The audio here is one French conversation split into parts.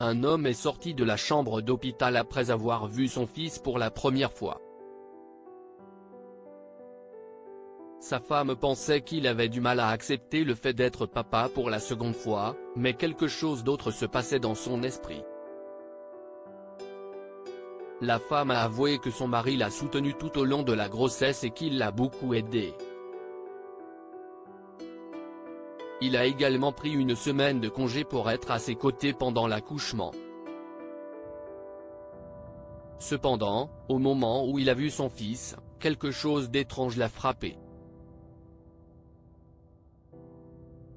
un homme est sorti de la chambre d'hôpital après avoir vu son fils pour la première fois. Sa femme pensait qu'il avait du mal à accepter le fait d'être papa pour la seconde fois, mais quelque chose d'autre se passait dans son esprit. La femme a avoué que son mari l'a soutenue tout au long de la grossesse et qu'il l'a beaucoup aidée. Il a également pris une semaine de congé pour être à ses côtés pendant l'accouchement. Cependant, au moment où il a vu son fils, quelque chose d'étrange l'a frappé.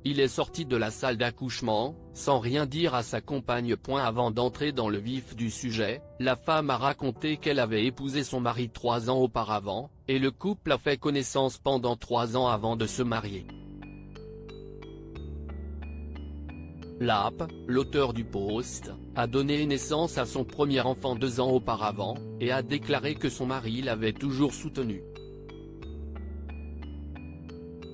Il est sorti de la salle d'accouchement, sans rien dire à sa compagne. Avant d'entrer dans le vif du sujet, la femme a raconté qu'elle avait épousé son mari 3 ans auparavant, et le couple a fait connaissance pendant 3 ans avant de se marier. L'AP, l'auteur du post, a donné naissance à son premier enfant 2 ans auparavant, et a déclaré que son mari l'avait toujours soutenue.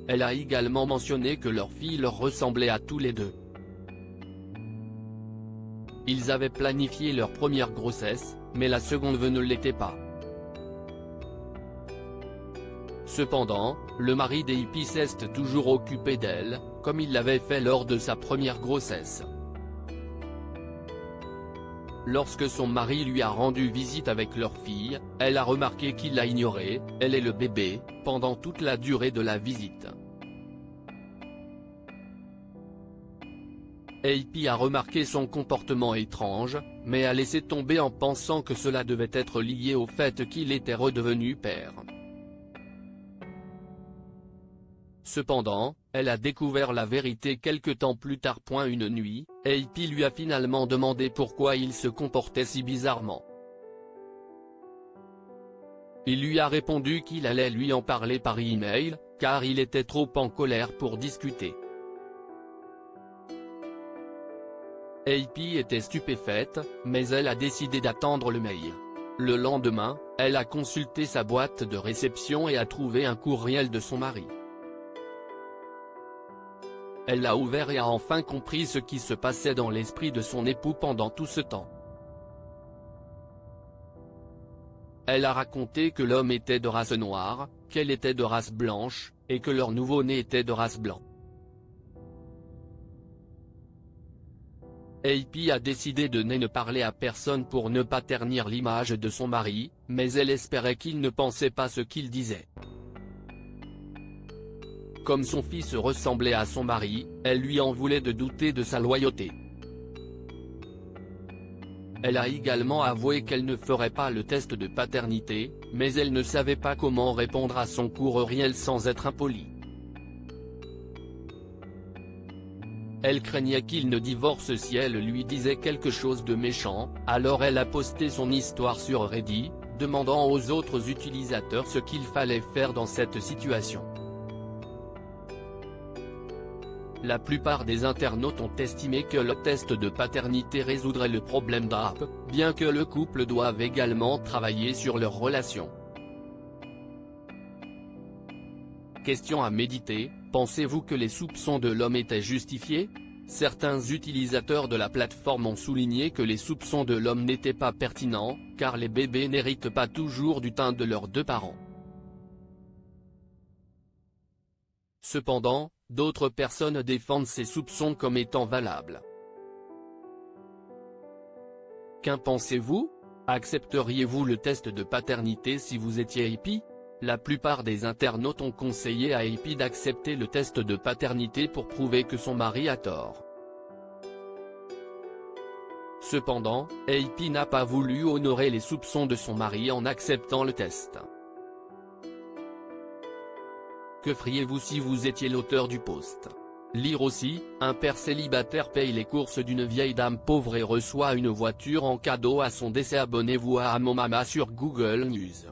Elle a également mentionné que leur fille leur ressemblait à tous les deux. Ils avaient planifié leur première grossesse, mais la seconde ne l'était pas. Cependant, le mari d'Api s'est toujours occupé d'elle, comme il l'avait fait lors de sa première grossesse. Lorsque son mari lui a rendu visite avec leur fille, elle a remarqué qu'il l'a ignorée, elle et le bébé, pendant toute la durée de la visite. Api a remarqué son comportement étrange, mais a laissé tomber en pensant que cela devait être lié au fait qu'il était redevenu père. Cependant, elle a découvert la vérité quelque temps plus tard. Une nuit, Api lui a finalement demandé pourquoi il se comportait si bizarrement. Il lui a répondu qu'il allait lui en parler par email, car il était trop en colère pour discuter. Api était stupéfaite, mais elle a décidé d'attendre le mail. Le lendemain, elle a consulté sa boîte de réception et a trouvé un courriel de son mari. Elle l'a ouvert et a enfin compris ce qui se passait dans l'esprit de son époux pendant tout ce temps. Elle a raconté que l'homme était de race noire, qu'elle était de race blanche, et que leur nouveau-né était de race blanc. Api a décidé de ne parler à personne pour ne pas ternir l'image de son mari, mais elle espérait qu'il ne pensait pas ce qu'il disait. Comme son fils ressemblait à son mari, elle lui en voulait de douter de sa loyauté. Elle a également avoué qu'elle ne ferait pas le test de paternité, mais elle ne savait pas comment répondre à son courriel sans être impolie. Elle craignait qu'il ne divorce si elle lui disait quelque chose de méchant, alors elle a posté son histoire sur Reddit, demandant aux autres utilisateurs ce qu'il fallait faire dans cette situation. La plupart des internautes ont estimé que le test de paternité résoudrait le problème d'AP, bien que le couple doive également travailler sur leur relation. Question à méditer, pensez-vous que les soupçons de l'homme étaient justifiés? Certains utilisateurs de la plateforme ont souligné que les soupçons de l'homme n'étaient pas pertinents, car les bébés n'héritent pas toujours du teint de leurs deux parents. Cependant, d'autres personnes défendent ces soupçons comme étant valables. Qu'en pensez-vous? Accepteriez-vous le test de paternité si vous étiez Api? La plupart des internautes ont conseillé à Api d'accepter le test de paternité pour prouver que son mari a tort. Cependant, Api n'a pas voulu honorer les soupçons de son mari en acceptant le test. Que feriez-vous si vous étiez l'auteur du post? Lire aussi, un père célibataire paye les courses d'une vieille dame pauvre et reçoit une voiture en cadeau à son décès. Abonnez-vous à Mon Mama sur Google News.